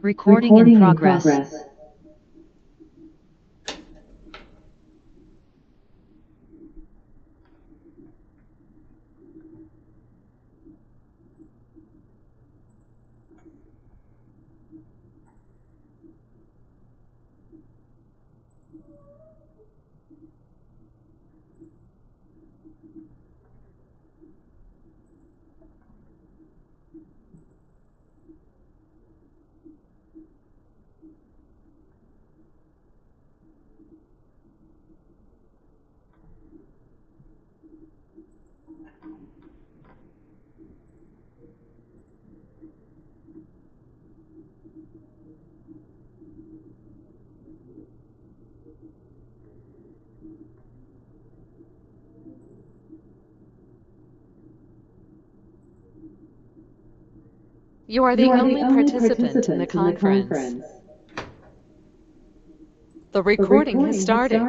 Recording in progress. You are the only participant in the conference. The recording has started.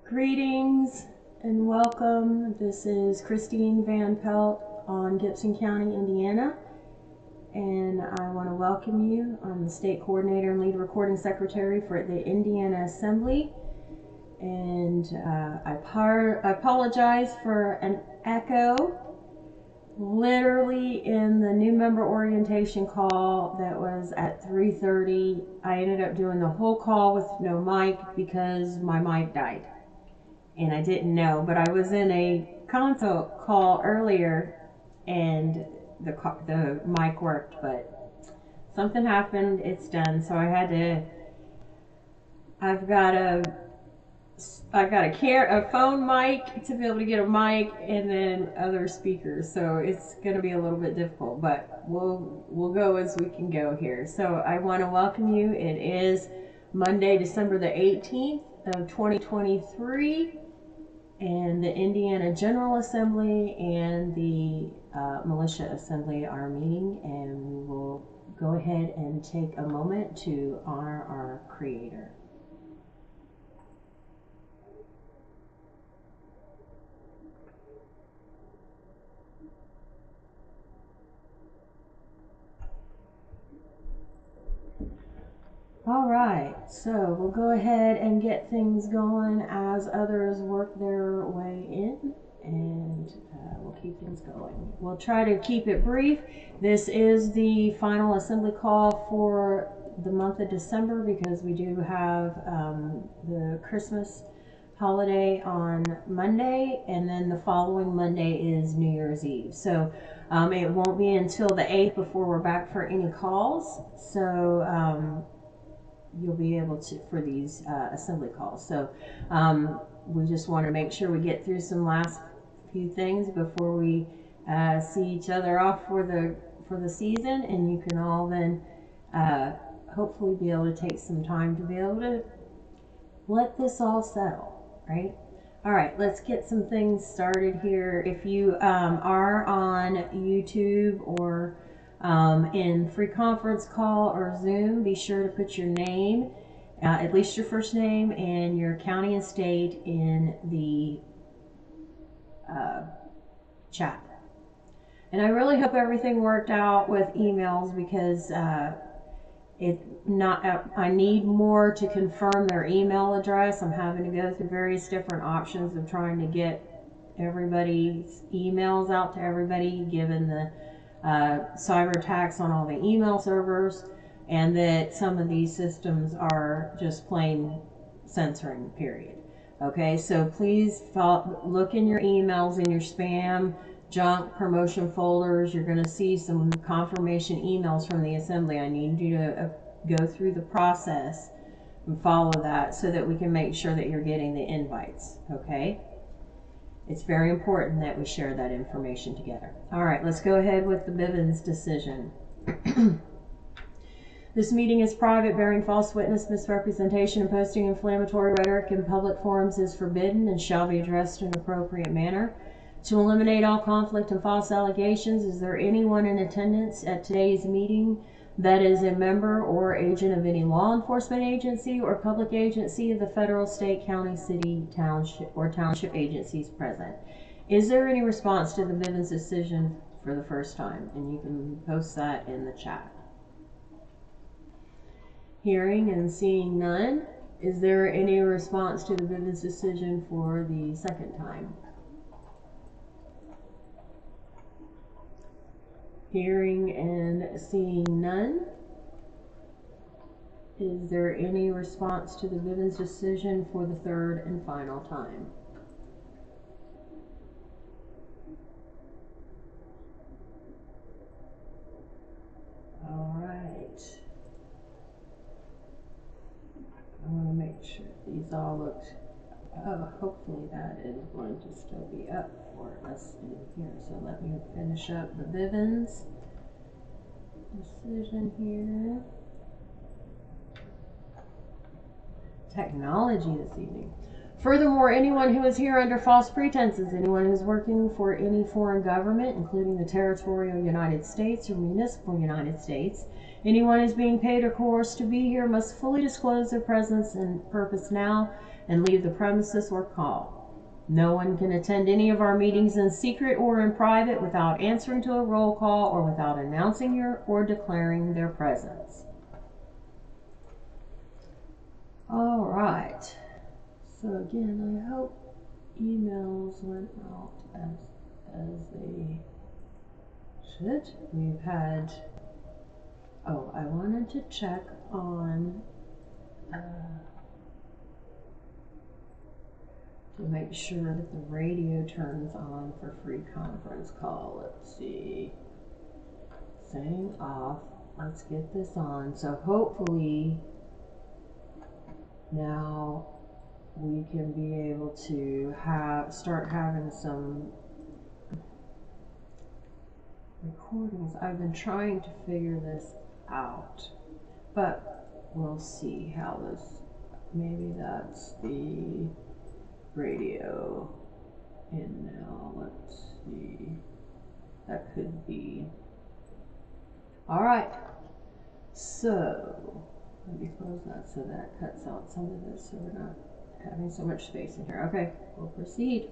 Greetings and welcome. This is Christine Van Pelt on Gibson County, Indiana, and I want to welcome you. I'm the state coordinator and lead recording secretary for the Indiana Assembly, and I apologize for an echo. Literally in the new member orientation call that was at 3:30, I ended up doing the whole call with no mic because my mic died. And I didn't know, but I was in a console call earlier and the mic worked, but something happened. It's done. So I've got a phone mic to be able to get a mic and then other speakers. So it's going to be a little bit difficult, but we'll go as we can go here. So I want to welcome you. It is Monday, December the 18th of 2023. And the Indiana General Assembly and the Militia Assembly are meeting, and we will go ahead and take a moment to honor our Creator. All right, so we'll go ahead and get things going as others work their way in, and we'll keep things going. We'll try to keep it brief. This is the final assembly call for the month of December because we do have the Christmas holiday on Monday, and then the following Monday is New Year's Eve. So it won't be until the 8th before we're back for any calls. So you'll be able to for these assembly calls. So we just want to make sure we get through some last few things before we see each other off for the season, and you can all then hopefully be able to take some time to be able to let this all settle, right? All right, let's get some things started here. If you are on YouTube or in free conference call or Zoom, be sure to put your name, at least your first name and your county and state in the chat. And I really hope everything worked out with emails because I need more to confirm their email address. I'm having to go through various different options of trying to get everybody's emails out to everybody, given the cyber attacks on all the email servers, and that some of these systems are just plain censoring, period. Okay, so please look in your emails, in your spam, junk, promotion folders. You're going to see some confirmation emails from the assembly. I need you to go through the process and follow that so that we can make sure that you're getting the invites. Okay, it's very important that we share that information together. All right, let's go ahead with the Bivens decision. This meeting is private. Bearing false witness, misrepresentation, and posting inflammatory rhetoric in public forums is forbidden and shall be addressed in an appropriate manner. To eliminate all conflict and false allegations, is there anyone in attendance at today's meeting that is a member or agent of any law enforcement agency or public agency of the federal, state, county, city, township, or township agencies present? Is there any response to the Bivens decision for the first time? And you can post that in the chat. Hearing and seeing none, is there any response to the Bivens decision for the second time? Hearing and seeing none, is there any response to the Bivens decision for the third and final time? All right. I want to make sure these all looked. Hopefully that is going to still be up for us in here. So let me finish up the Bivens decision here. Technology this evening. Furthermore, anyone who is here under false pretenses, anyone who is working for any foreign government, including the territorial United States or municipal United States, anyone who is being paid or coerced to be here must fully disclose their presence and purpose now and leave the premises or call. No one can attend any of our meetings in secret or in private without answering to a roll call or without announcing or declaring their presence. All right. So again, I hope emails went out as they should. We've had, I wanted to check on to make sure that the radio turns on for free conference call. Let's see. Setting off. Let's get this on. So hopefully now we can be able to start having some recordings. I've been trying to figure this out, but we'll see how this, maybe that's the radio in now. Let's see. That could be. All right. So, let me close that so that cuts out some of this so we're not having so much space in here. Okay, we'll proceed.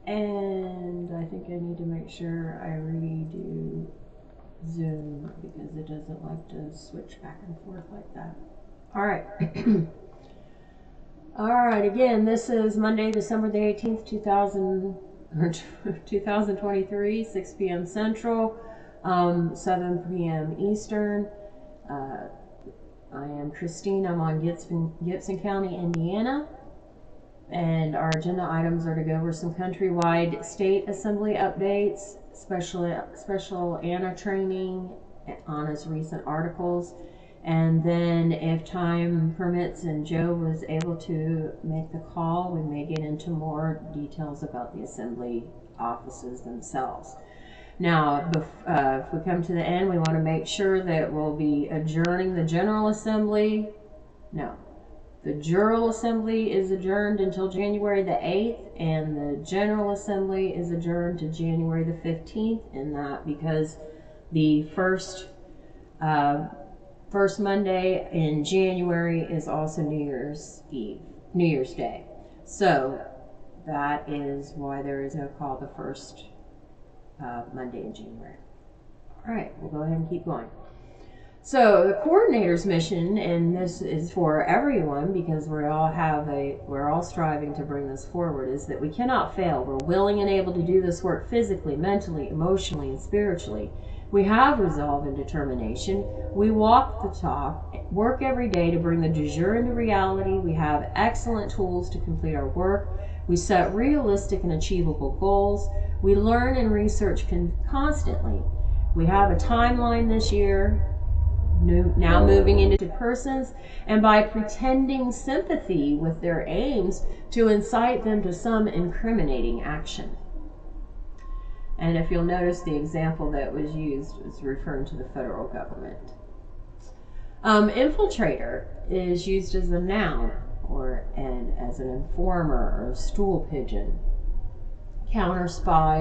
And I think I need to make sure I redo Zoom because it doesn't like to switch back and forth like that. All right. All right, again, this is Monday, December the 18th, 2023, 6 p.m. Central, 7 p.m. Eastern. I am Christine. I'm on Gibson County, Indiana. And our agenda items are to go over some countrywide state assembly updates, special ANA training, Anna's recent articles, and then if time permits and Joe was able to make the call, we may get into more details about the assembly offices themselves. Now, if we come to the end, we want to make sure that we'll be adjourning the General Assembly. No. The General Assembly is adjourned until January the 8th, and the General Assembly is adjourned to January the 15th, and that because the first Monday in January is also New Year's Day. So that is why there is no call the first Monday in January. All right, we'll go ahead and keep going. So the coordinator's mission, and this is for everyone because we're all striving to bring this forward, is that we cannot fail. We're willing and able to do this work physically, mentally, emotionally, and spiritually. We have resolve and determination. We walk the talk, work every day to bring the du jour into reality. We have excellent tools to complete our work. We set realistic and achievable goals. We learn and research constantly. We have a timeline this year, now moving into persons, and by pretending sympathy with their aims to incite them to some incriminating action. And if you'll notice, the example that was used was referring to the federal government. Infiltrator is used as a noun and as an informer or a stool pigeon. Counter spy,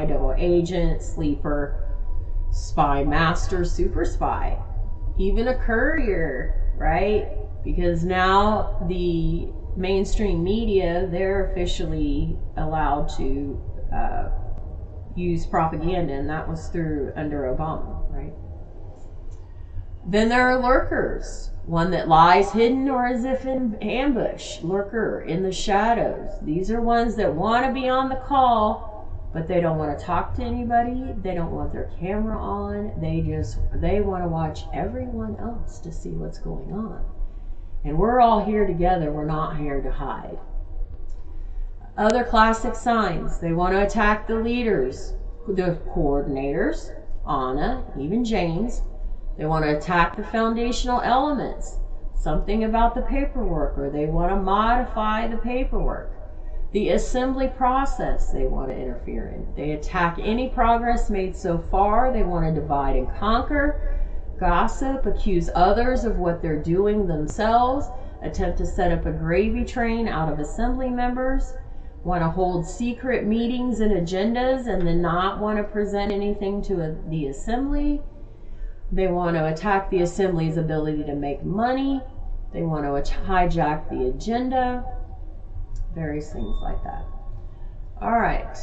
double agent, sleeper, spy master, super spy, even a courier, right? Because now the mainstream media, they're officially allowed to use propaganda, and that was under Obama, right? Then there are lurkers, one that lies hidden or as if in ambush, lurker in the shadows. These are ones that want to be on the call, but they don't want to talk to anybody. They don't want their camera on. They want to watch everyone else to see what's going on. And we're all here together. We're not here to hide. Other classic signs. They want to attack the leaders, the coordinators, Anna, even James. They want to attack the foundational elements, something about the paperwork, or they want to modify the paperwork. The assembly process they want to interfere in. They attack any progress made so far. They want to divide and conquer, gossip, accuse others of what they're doing themselves, attempt to set up a gravy train out of assembly members, want to hold secret meetings and agendas and then not want to present anything to the assembly. They want to attack the assembly's ability to make money. They want to hijack the agenda. Various things like that. All right.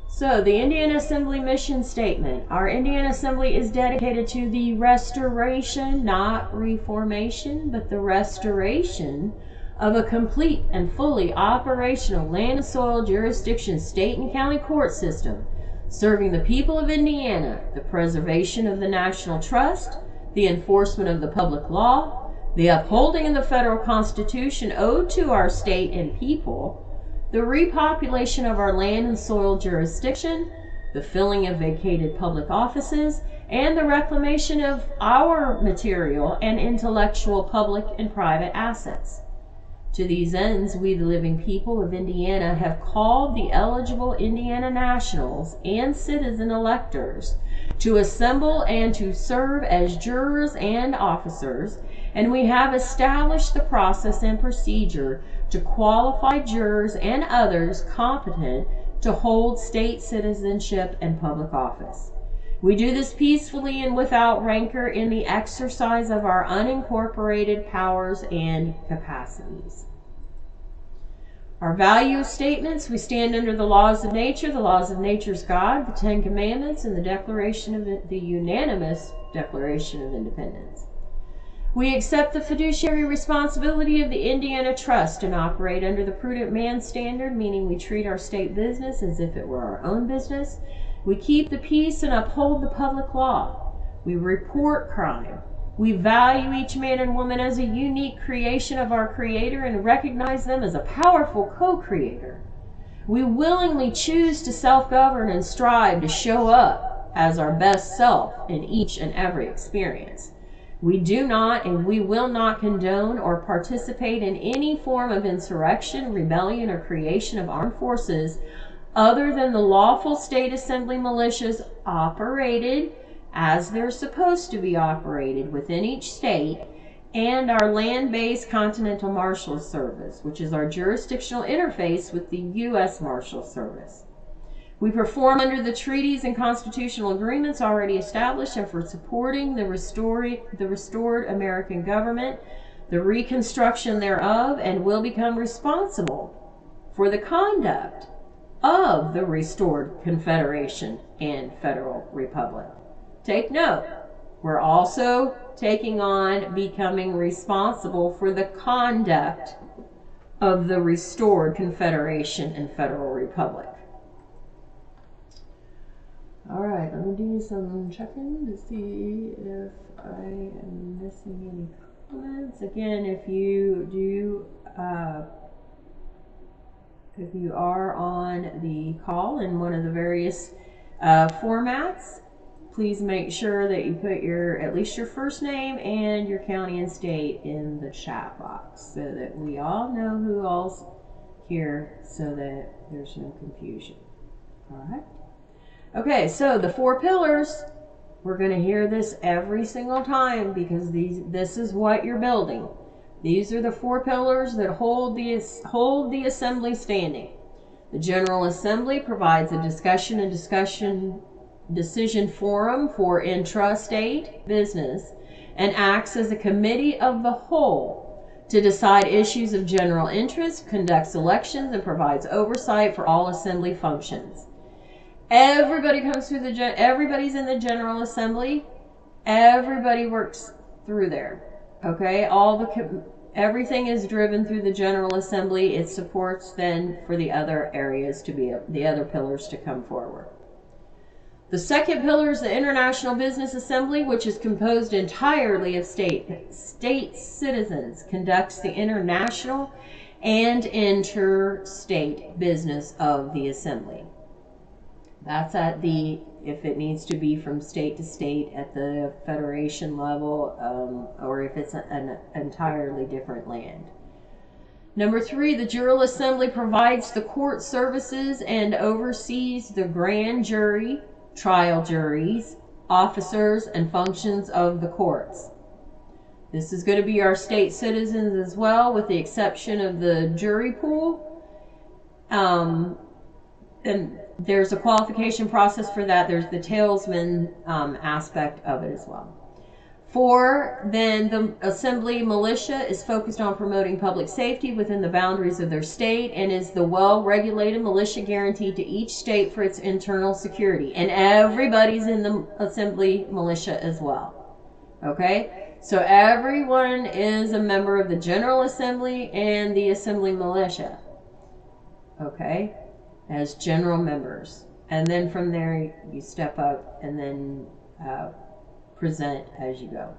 So the Indiana Assembly mission statement. Our Indiana Assembly is dedicated to the restoration, not reformation, but the restoration of a complete and fully operational land and soil jurisdiction state and county court system, serving the people of Indiana, the preservation of the national trust, the enforcement of the public law, the upholding of the federal constitution owed to our state and people, the repopulation of our land and soil jurisdiction, the filling of vacated public offices, and the reclamation of our material and intellectual public and private assets. To these ends, we, the living people of Indiana, have called the eligible Indiana nationals and citizen electors to assemble and to serve as jurors and officers, and we have established the process and procedure to qualify jurors and others competent to hold state citizenship and public office. We do this peacefully and without rancor in the exercise of our unincorporated powers and capacities. Our value statements: we stand under the laws of nature, the laws of nature's God, the Ten Commandments, and the unanimous Declaration of Independence. We accept the fiduciary responsibility of the Indiana Trust and operate under the prudent man standard, meaning we treat our state business as if it were our own business. We keep the peace and uphold the public law. We report crime. We value each man and woman as a unique creation of our Creator and recognize them as a powerful co-creator. We willingly choose to self-govern and strive to show up as our best self in each and every experience. We do not and we will not condone or participate in any form of insurrection, rebellion, or creation of armed forces other than the lawful state assembly militias operated as they're supposed to be operated within each state, and our land-based Continental Marshal Service, which is our jurisdictional interface with the U.S. Marshal Service. We perform under the treaties and constitutional agreements already established and for supporting the restored American government, the reconstruction thereof, and will become responsible for the conduct of the restored Confederation and Federal Republic. Take note, we're also taking on becoming responsible for the conduct of the restored Confederation and Federal Republic. All right, let me do some checking to see if I am missing any comments. Again, if you are on the call in one of the various formats, please make sure that you put at least your first name and your county and state in the chat box so that we all know who all's here so that there's no confusion. All right. Okay, so the 4 pillars, we're going to hear this every single time because this is what you're building. These are the 4 pillars that hold the assembly standing. The General Assembly provides a discussion and decision forum for intrastate business and acts as a committee of the whole to decide issues of general interest, conducts elections, and provides oversight for all assembly functions. Everybody comes through everybody's in the General Assembly. Everybody works through there. Okay? Everything is driven through the General Assembly. It supports then for the other areas the other pillars to come forward. The second pillar is the International Business Assembly, which is composed entirely of state citizens, conducts the international and interstate business of the Assembly. That's if it needs to be from state to state at the federation level, or if it's an entirely different land. Number 3, the General Assembly provides the court services and oversees the grand jury, trial juries, officers, and functions of the courts. This is going to be our state citizens as well, with the exception of the jury pool. And there's a qualification process for that. There's the talesman aspect of it as well. 4, then the Assembly militia is focused on promoting public safety within the boundaries of their state and is the well-regulated militia guaranteed to each state for its internal security. And everybody's in the Assembly militia as well. Okay? So everyone is a member of the General Assembly and the Assembly militia. Okay? As general members. And then from there you step up and then present as you go.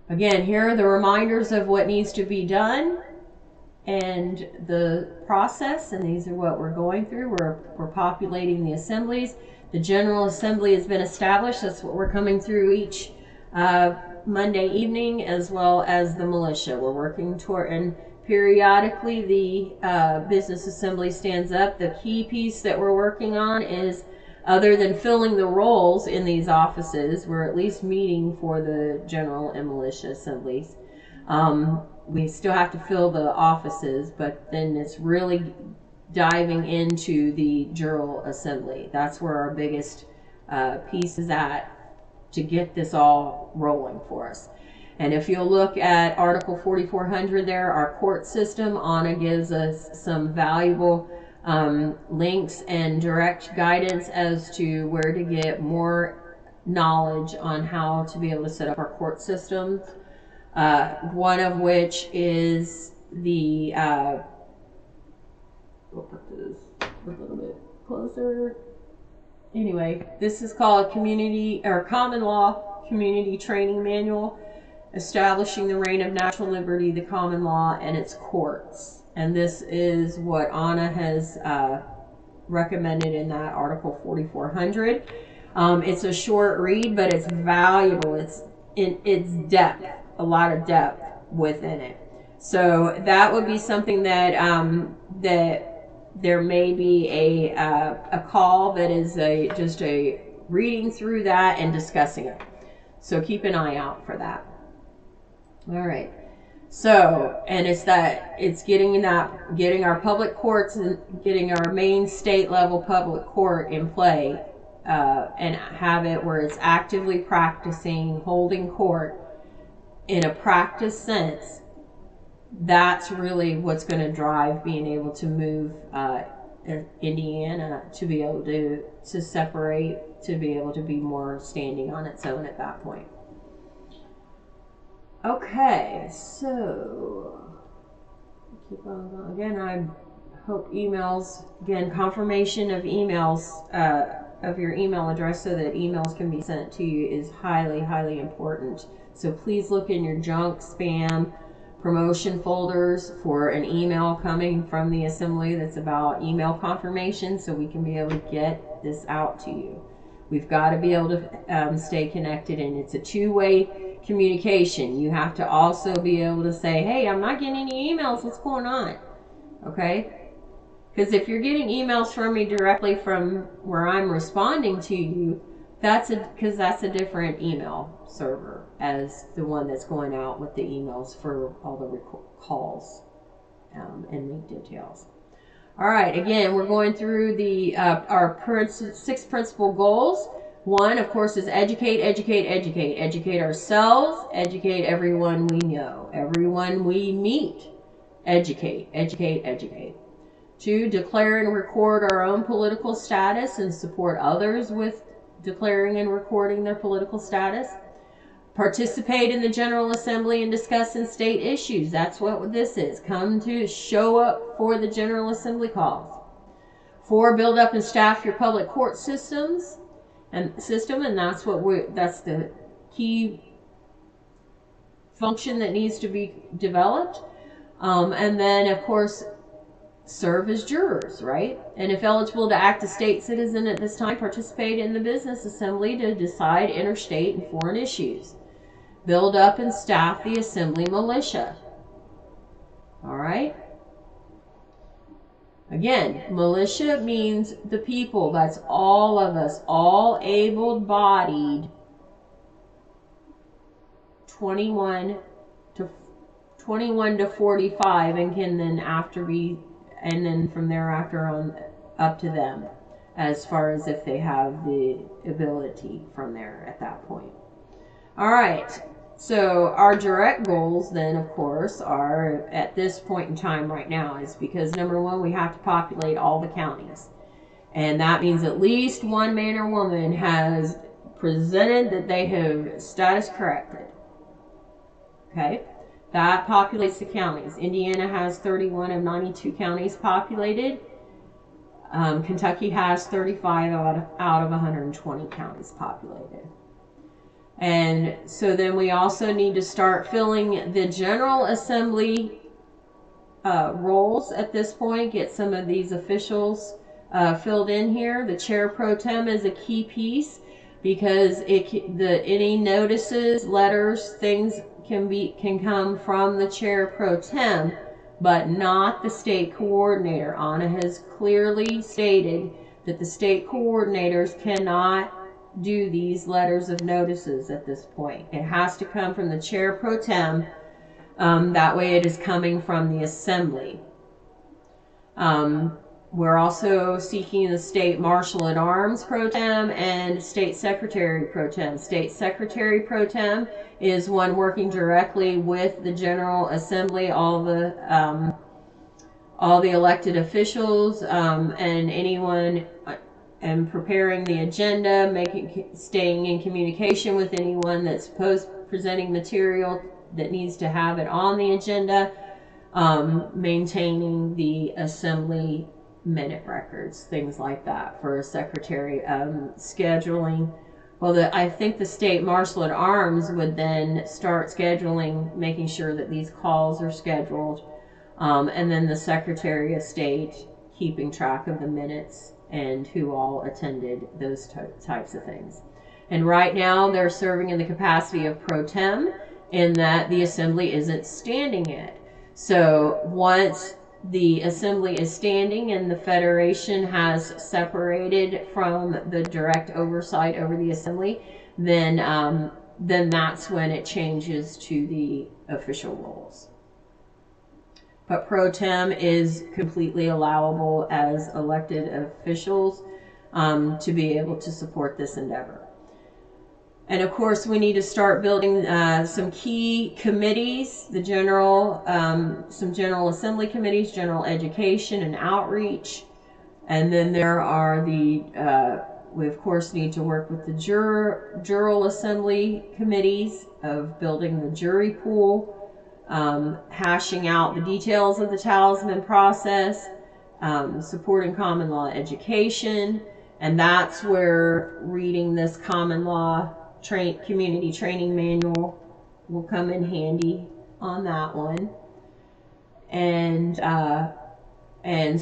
Again, here are the reminders of what needs to be done and the process, and these are what we're going through. We're populating the assemblies. The General Assembly has been established. That's what we're coming through each Monday evening, as well as the militia. We're working toward, and periodically the business assembly stands up. The key piece that we're working on is, other than filling the roles in these offices, we're at least meeting for the general and militia assemblies. We still have to fill the offices, but then it's really diving into the General Assembly. That's where our biggest piece is at to get this all rolling for us. And if you'll look at Article 4400 there, our court system, Anna gives us some valuable links and direct guidance as to where to get more knowledge on how to be able to set up our court systems. One of which is the, we'll put this a little bit closer. Anyway, this is called Community or Common Law Community Training Manual, establishing the reign of natural liberty, the common law, and its courts. And this is what Anna has recommended in that Article 4400. It's a short read, but it's valuable. It's in its depth, a lot of depth within it. So that would be something that that there may be a call that is just a reading through that and discussing it. So keep an eye out for that. All right. So, and it's getting our public courts and getting our main state level public court in play, and have it where it's actively practicing holding court in a practice sense. That's really what's going to drive being able to move Indiana to be able to separate, to be able to be more standing on its own at that point. Okay, so keep on going. Again, I hope emails, again, confirmation of emails, of your email address so that emails can be sent to you is highly, highly important. So please look in your junk, spam, promotion folders for an email coming from the assembly that's about email confirmation so we can be able to get this out to you. We've got to be able to stay connected, and it's a two-way communication. You have to also be able to say, hey, I'm not getting any emails. What's going on? Okay? Because if you're getting emails from me directly from where I'm responding to you, that's a different email server as the one that's going out with the emails for all the calls and link details. All right, again, we're going through the our 6 principal goals. One, of course, is educate, educate, educate. Educate ourselves, educate everyone we know, everyone we meet. Educate, educate, educate. 2, declare and record our own political status and support others with declaring and recording their political status. Participate in the General Assembly and discussing state issues. That's what this is. Come to show up for the General Assembly calls. 4, build up and staff your public court system, and that's that's the key function that needs to be developed. And then, of course, serve as jurors, right? And if eligible to act as state citizen at this time, participate in the business assembly to decide interstate and foreign issues. Build up and staff the assembly militia. All right? Again, militia means the people. That's all of us, all able-bodied 21 to 45, and can then and then from thereafter on up to them, as far as if they have the ability from there at that point. All right, so our direct goals then, of course, are at this point in time right now is because, number 1, we have to populate all the counties. And that means at least one man or woman has presented that they have status corrected. Okay? That populates the counties. Indiana has 31 of 92 counties populated. Kentucky has 35 out of 120 counties populated. And so then we also need to start filling the General Assembly roles at this point. Get some of these officials filled in here. The chair pro tem is a key piece because any notices, letters, things can come from the chair pro tem, but not the state coordinator. Anna has clearly stated that the state coordinators cannot do these letters of notices at this point. It has to come from the chair pro tem. That way it is coming from the assembly. We're also seeking the State Marshal at Arms Pro Tem and State Secretary Pro Tem. State Secretary Pro Tem is one working directly with the General Assembly, all the elected officials, and anyone, and preparing the agenda, staying in communication with anyone that's presenting material that needs to have it on the agenda, maintaining the assembly minute records, things like that for a secretary. Scheduling, well, I think the State Marshal at Arms would then start scheduling, making sure that these calls are scheduled, and then the Secretary of State keeping track of the minutes and who all attended, those types of things. And right now they're serving in the capacity of pro tem, in that the assembly isn't standing yet. So once the assembly is standing and the federation has separated from the direct oversight over the assembly, then that's when it changes to the official roles. But pro tem is completely allowable as elected officials to be able to support this endeavor. And of course, we need to start building some key committees, some General Assembly committees, general education and outreach. And then there are we of course need to work with the Jural Assembly committees of building the jury pool, hashing out the details of the talisman process, supporting common law education. And that's where reading this common law community training manual will come in handy on that one, and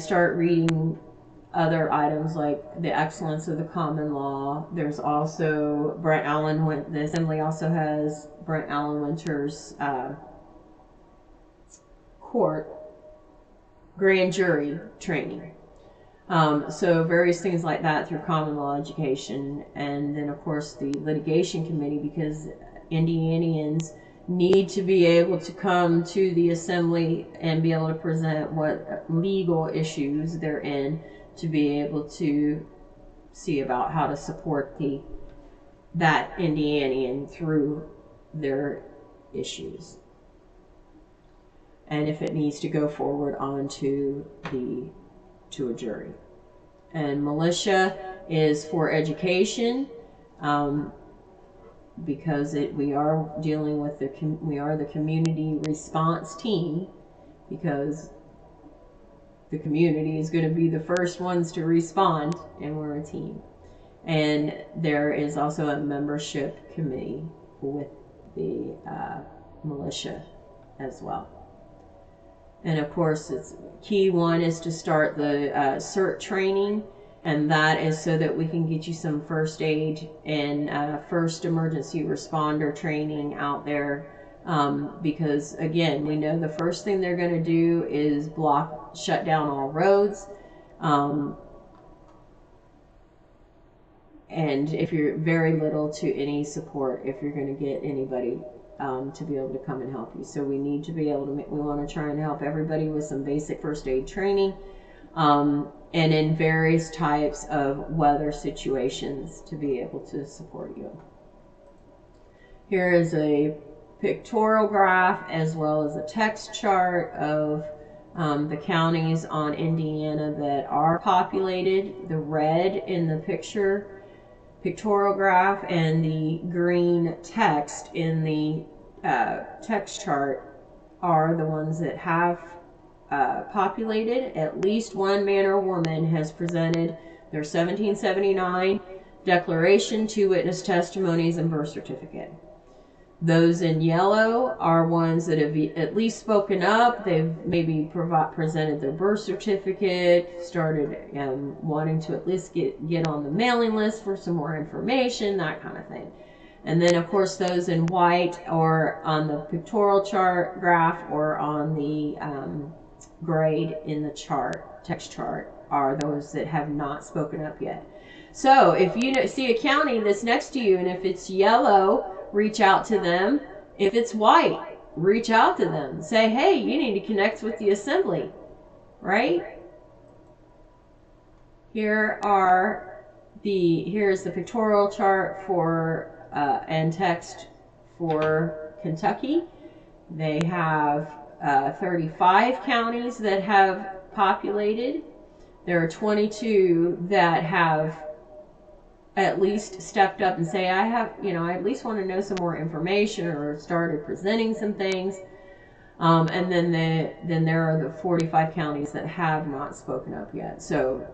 start reading other items like the excellence of the common law. There's also the assembly also has Brent Allen Winter's court grand jury training. So various things like that through common law education. And then of course the litigation committee, because Indianians need to be able to come to the assembly and be able to present what legal issues they're in, to be able to see about how to support that Indianian through their issues. And if it needs to go forward onto to a jury. And militia is for education, because we are dealing with we are the community response team, because the community is going to be the first ones to respond, and we're a team. And there is also a membership committee with the militia as well. And of course, it's key one is to start the CERT training, and that is so that we can get you some first aid and first emergency responder training out there, because again, we know the first thing they're going to do is shut down all roads, and if you're very little to any support if you're going to get anybody to be able to come and help you. So we need to be able to we want to try and help everybody with some basic first aid training, and in various types of weather situations to be able to support you. Here is a pictorial graph as well as a text chart of the counties on Indiana that are populated. The red in the pictorial graph and the green text in the text chart are the ones that have populated. At least one man or woman has presented their 1779 declaration, 2 witness testimonies, and birth certificate. Those in yellow are ones that have at least spoken up. They've maybe presented their birth certificate, started wanting to at least get on the mailing list for some more information, that kind of thing. And then, of course, those in white or on the pictorial chart graph or on the grade in the text chart are those that have not spoken up yet. So if you see a county that's next to you, and if it's yellow, reach out to them. If it's white, reach out to them. Say, hey, you need to connect with the assembly, right? Here's the pictorial chart for and text for Kentucky. They have 35 counties that have populated. There are 22 that have at least stepped up and say, I at least want to know some more information, or started presenting some things. And then there are the 45 counties that have not spoken up yet. So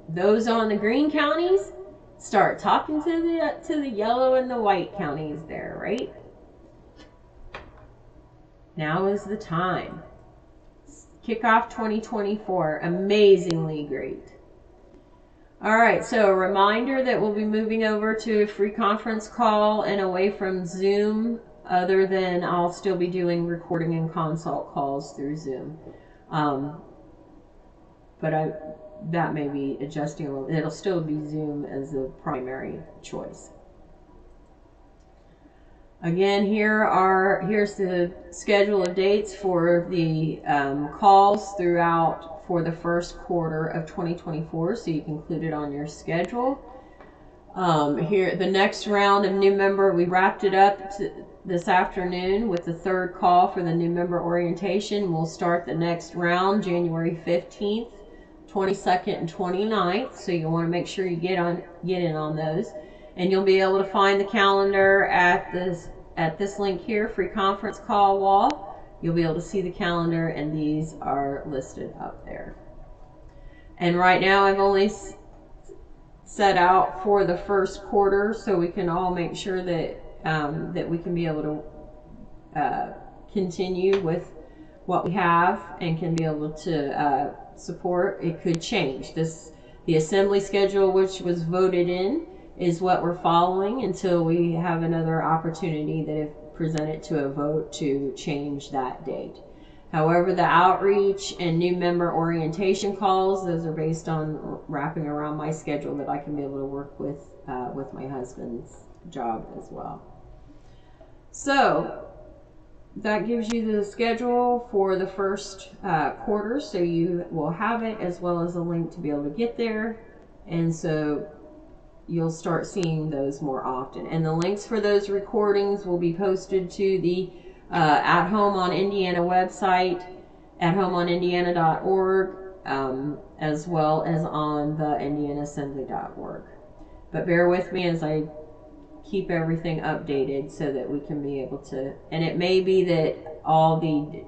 those on the green counties, start talking to the yellow and the white counties there, right? Now is the time. Kick off 2024. Amazingly great. All right, so a reminder that we'll be moving over to a free conference call and away from Zoom, other than I'll still be doing recording and consult calls through Zoom. But that may be adjusting a little. It'll still be Zoom as the primary choice. Again, here's the schedule of dates for the calls throughout for the first quarter of 2024, so you can include it on your schedule. Here, the next round of new member, we wrapped it up this afternoon with the third call for the new member orientation. We'll start the next round January 15th, 22nd, and 29th, so you want to make sure you get in on those. And you'll be able to find the calendar at this link here, free conference call wall. You'll be able to see the calendar, and these are listed up there. And right now I've only set out for the first quarter, so we can all make sure that that we can be able to continue with what we have and can be able to support. It could change. The assembly schedule, which was voted in, is what we're following until we have another opportunity that if presented to a vote to change that date. However, the outreach and new member orientation calls, those are based on wrapping around my schedule that I can be able to work with my husband's job as well. So that gives you the schedule for the first quarter, so you will have it as well as a link to be able to get there, and so you'll start seeing those more often. And the links for those recordings will be posted to the At Home on Indiana website, athomeonindiana.org, as well as on the indianaassembly.org. But bear with me as I keep everything updated so that we can be able to, and it may be that all the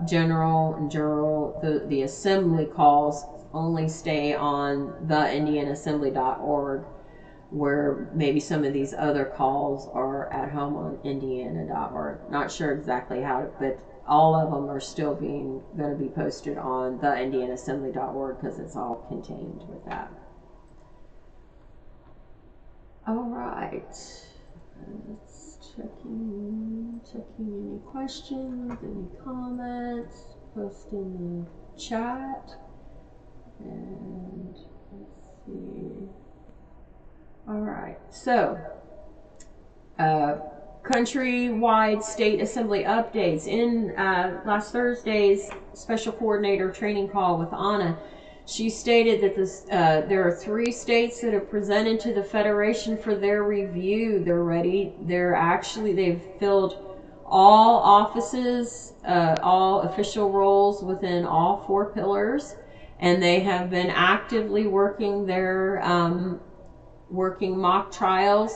general and jural, the assembly calls only stay on the indianaassembly.org, where maybe some of these other calls are at home on indiana.org. Not sure exactly how, but all of them are still going to be posted on the indianaassembly.org because it's all contained with that. All right. Let's checking any questions, any comments, post in the chat. And let's see. All right, so countrywide state assembly updates. In last Thursday's special coordinator training call with Anna, she stated that there are 3 states that have presented to the Federation for their review. They're ready. They've filled all offices, all official roles within all 4 pillars, and they have been actively working their working mock trials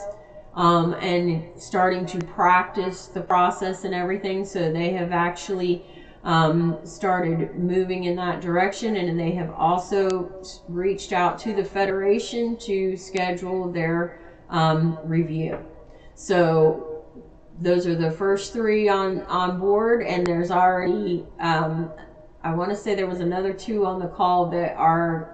and starting to practice the process and everything. So they have actually started moving in that direction, and they have also reached out to the Federation to schedule their review. So those are the first 3 on board, and there's already I want to say there was another 2 on the call that are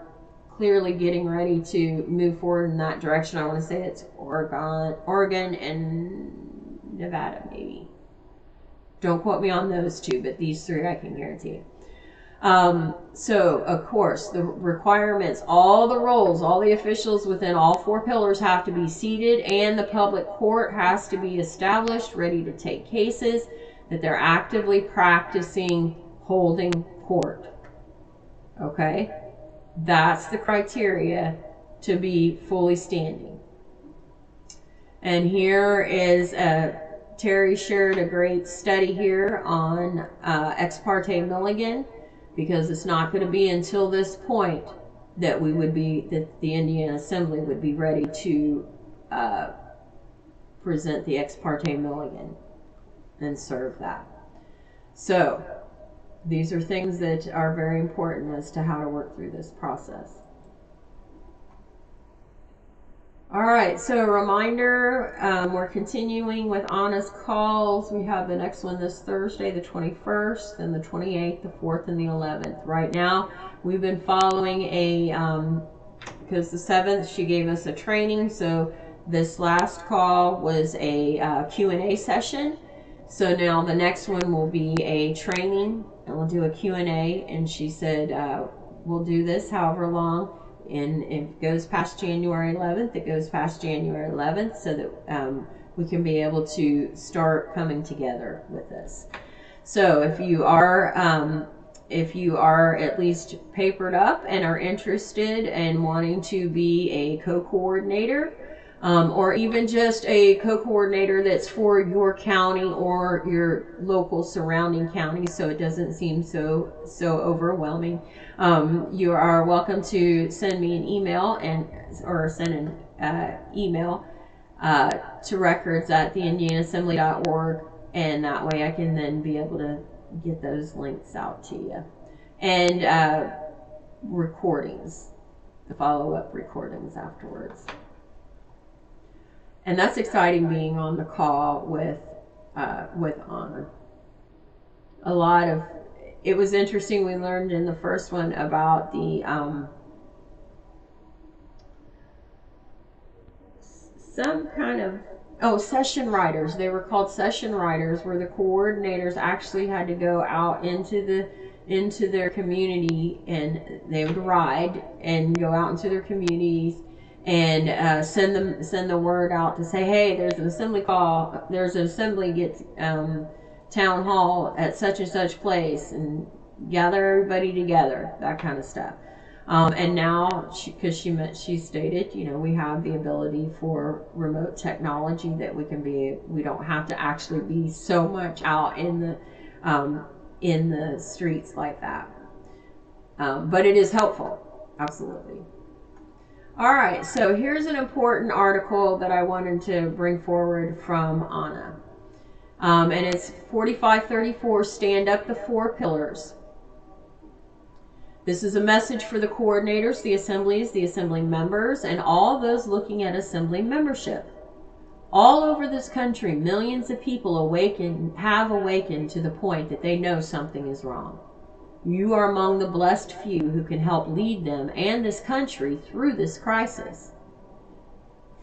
clearly getting ready to move forward in that direction. I want to say it's Oregon and Nevada, maybe. Don't quote me on those 2, but these 3 I can guarantee. So, of course, the requirements, all the roles, all the officials within all 4 pillars have to be seated, and the public court has to be established, ready to take cases, that they're actively practicing holding court. Okay? That's the criteria to be fully standing. And here is Terry shared a great study here on Ex parte Milligan, because it's not going to be until this point that the Indiana Assembly would be ready to present the Ex parte Milligan and serve that. So these are things that are very important as to how to work through this process. All right, so a reminder, we're continuing with Anna's calls. We have the next one this Thursday, the 21st, and the 28th, the 4th, and the 11th. Right now, we've been following because the 7th, she gave us a training, so this last call was a Q&A session. So now the next one will be a training, and we'll do a Q&A, and she said we'll do this however long. And if it goes past January 11th, it goes past January 11th, so that we can be able to start coming together with this. So if you are at least papered up and are interested in wanting to be a co-coordinator, or even just a co-coordinator that's for your county or your local surrounding county, so it doesn't seem so overwhelming, you are welcome to send me an email or send an email to records@theindianaassembly.org, and that way I can then be able to get those links out to you, and recordings, the follow-up recordings afterwards. And that's exciting, being on the call with Anna. It was interesting. We learned in the first one about the some kind of session writers. They were called session writers, where the coordinators actually had to go out into their community, and they would ride and go out into their communities and send the word out to say, hey, there's an assembly call, there's an assembly town hall at such and such place, and gather everybody together, that kind of stuff. And now, because she stated, we have the ability for remote technology that we don't have to actually be so much out in the streets like that. But it is helpful, absolutely. All right, so here's an important article that I wanted to bring forward from Anna. And it's 4534, Stand Up the Four Pillars. This is a message for the coordinators, the assemblies, the assembly members, and all those looking at assembly membership. All over this country, millions of people have awakened to the point that they know something is wrong. You are among the blessed few who can help lead them and this country through this crisis.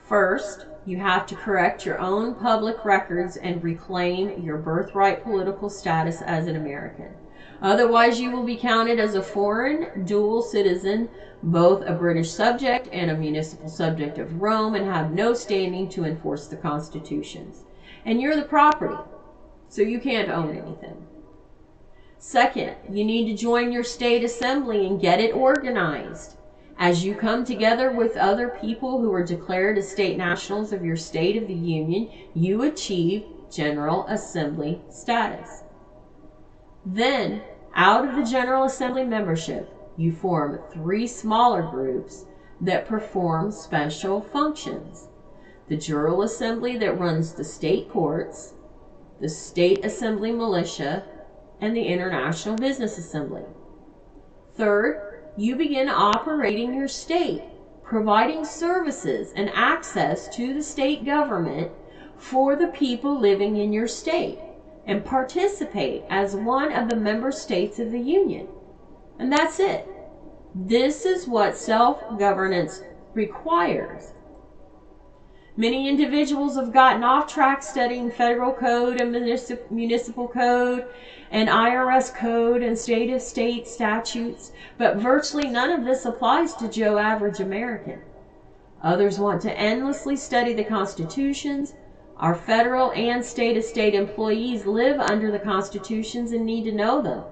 First, you have to correct your own public records and reclaim your birthright political status as an American. Otherwise, you will be counted as a foreign dual citizen, both a British subject and a municipal subject of Rome, and have no standing to enforce the constitutions. And you're the property, so you can't own anything. Second, you need to join your state assembly and get it organized. As you come together with other people who are declared as state nationals of your state of the union, you achieve General Assembly status. Then, out of the General Assembly membership, you form 3 smaller groups that perform special functions. The General Assembly that runs the state courts, the State Assembly Militia, and the International Business Assembly. Third, you begin operating your state, providing services and access to the state government for the people living in your state, and participate as one of the member states of the Union. And that's it. This is what self-governance requires. Many individuals have gotten off track studying federal code and municipal code and IRS code and state statutes, but virtually none of this applies to Joe Average American. Others want to endlessly study the constitutions. Our federal and state employees live under the constitutions and need to know them.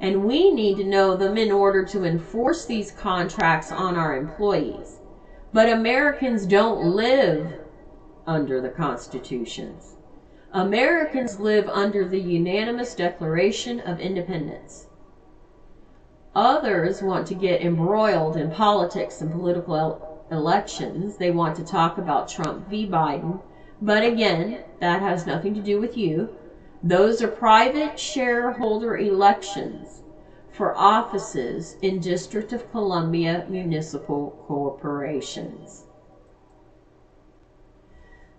And we need to know them in order to enforce these contracts on our employees. But Americans don't live under the constitutions. Americans live under the unanimous Declaration of Independence. Others want to get embroiled in politics and political elections. They want to talk about Trump v. Biden. But again, that has nothing to do with you. Those are private shareholder elections for offices in District of Columbia municipal corporations.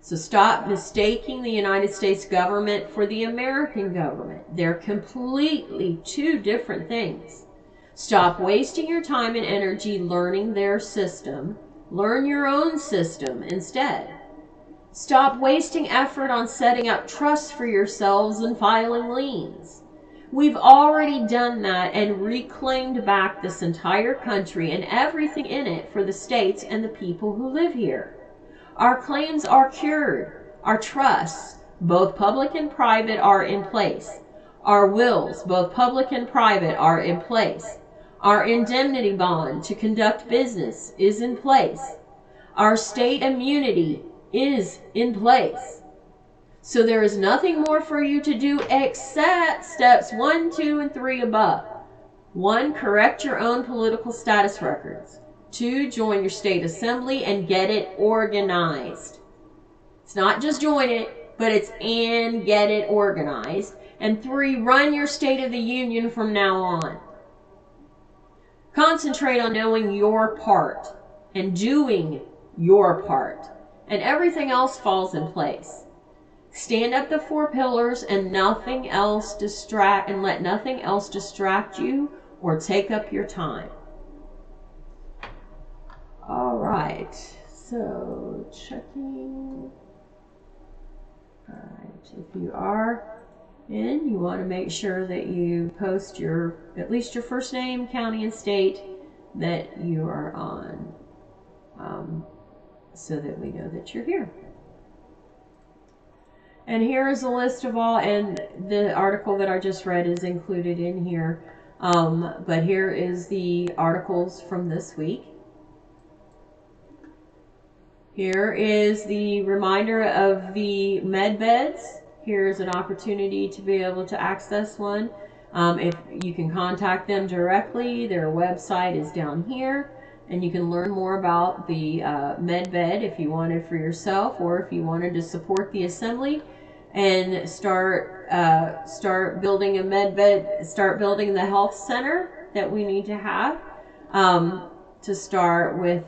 So stop mistaking the United States government for the American government. They're completely two different things. Stop wasting your time and energy learning their system. Learn your own system instead. Stop wasting effort on setting up trusts for yourselves and filing liens. We've already done that and reclaimed back this entire country and everything in it for the states and the people who live here. Our claims are cured. Our trusts, both public and private, are in place. Our wills, both public and private, are in place. Our indemnity bond to conduct business is in place. Our state immunity is in place. So there is nothing more for you to do except steps 1, 2, and 3 above. 1, correct your own political status records. 2, join your state assembly and get it organized. It's not just join it, but it's and get it organized. And 3, run your State of the Union from now on. Concentrate on knowing your part and doing your part, and everything else falls in place. Stand up the 4 pillars and nothing else let nothing else distract you or take up your time. All right, so checking. All right, if you are in, you want to make sure that you post at least your first name, county, and state that you are on, so that we know that you're here. And here is a list of all, and the article that I just read is included in here. But here is the articles from this week. Here is the reminder of the med beds. Here's an opportunity to be able to access one. If you can contact them directly, their website is down here. And you can learn more about the med bed if you wanted for yourself, or if you wanted to support the assembly and start building a med bed, start building the health center that we need to have to start with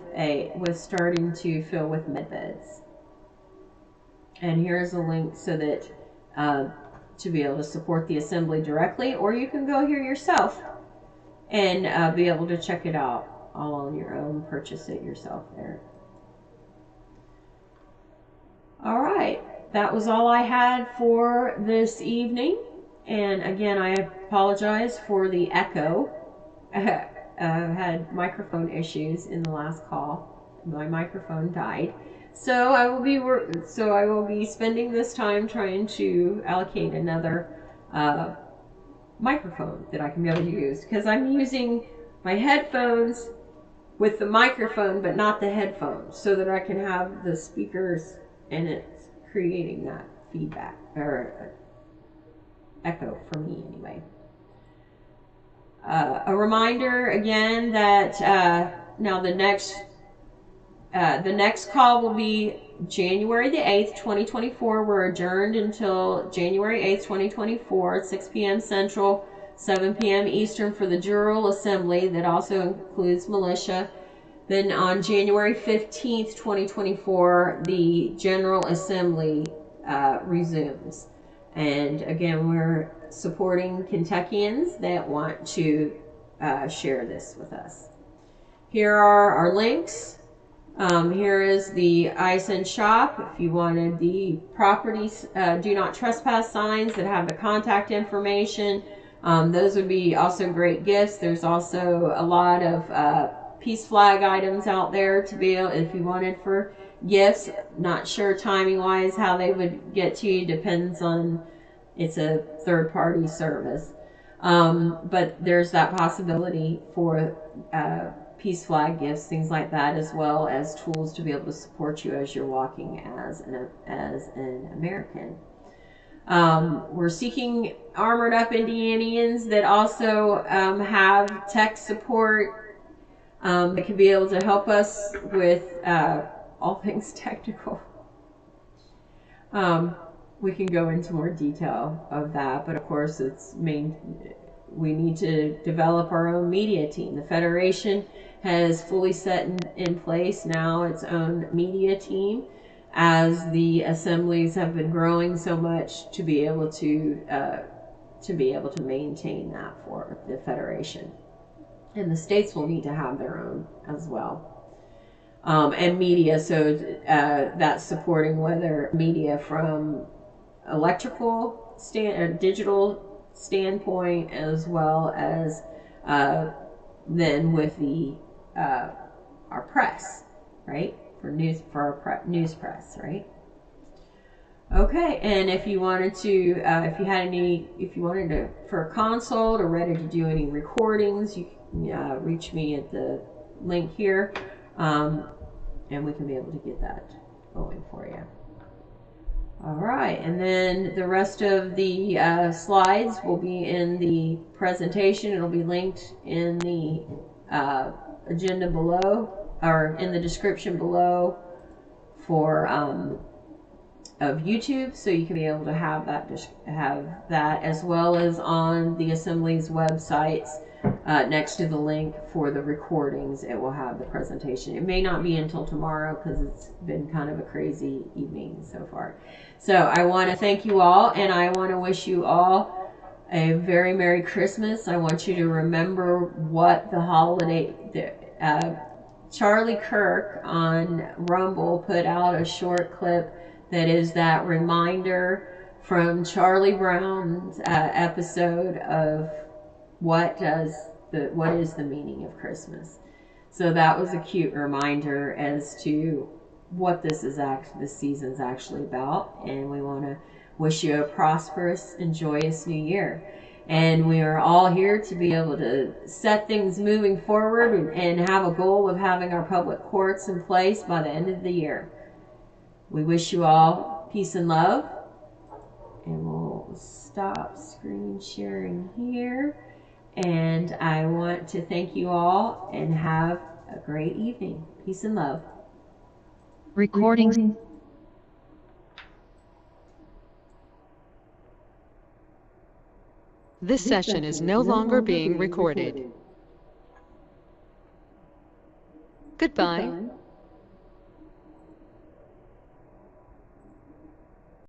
starting to fill with med beds. And here's a link so that to be able to support the assembly directly, or you can go here yourself and be able to check it out all on your own, purchase it yourself there. All right, that was all I had for this evening. And again, I apologize for the echo. I had microphone issues in the last call. My microphone died. So I will be spending this time trying to allocate another microphone that I can be able to use, because I'm using my headphones with the microphone but not the headphones, so that I can have the speakers and it's creating that feedback or echo for me anyway. A reminder again that now the next call will be January the 8th, 2024. We're adjourned until January 8th, 2024 at 6 p.m. Central, 7 p.m. Eastern for the General Assembly. That also includes militia. Then on January 15th, 2024, the General Assembly resumes. And again, we're supporting Kentuckians that want to share this with us. Here are our links. Here is the ISN shop. If you wanted the properties, do not trespass signs that have the contact information, those would be also great gifts. There's also a lot of peace flag items out there to be able, if you wanted for gifts. Not sure timing wise how they would get to you, depends on, it's a third party service. But there's that possibility for peace flag gifts, things like that, as well as tools to be able to support you as you're walking as an American. We're seeking armored up Indianians that also have tech support that can be able to help us with all things technical. We can go into more detail of that, but of course we need to develop our own media team. The Federation has fully set in place now its own media team, as the assemblies have been growing so much to be able to maintain that for the Federation. And the states will need to have their own as well. And media, so that's supporting whether media from electrical digital standpoint, as well as then with the our press, right? For our news press, right? Okay, and if you wanted to, if you wanted to for a consult or ready to do any recordings, you can reach me at the link here, and we can be able to get that going for you. All right, and then the rest of the slides will be in the presentation. It'll be linked in the agenda below, or in the description below for of YouTube, so you can be able to have that as well as on the Assembly's websites. Next to the link for the recordings, it will have the presentation. It may not be until tomorrow because it's been kind of a crazy evening so far. So I want to thank you all, and I want to wish you all a very Merry Christmas. I want you to remember what the holiday... Charlie Kirk on Rumble put out a short clip that is that reminder from Charlie Brown's episode of what is the meaning of Christmas. So that was a cute reminder as to what this season's actually about, and we want to wish you a prosperous and joyous new year. And we are all here to be able to set things moving forward and have a goal of having our public courts in place by the end of the year. We wish you all peace and love, and we'll stop screen sharing here. And I want to thank you all and have a great evening. Peace and love. Recording. This session is no longer being recorded. Goodbye.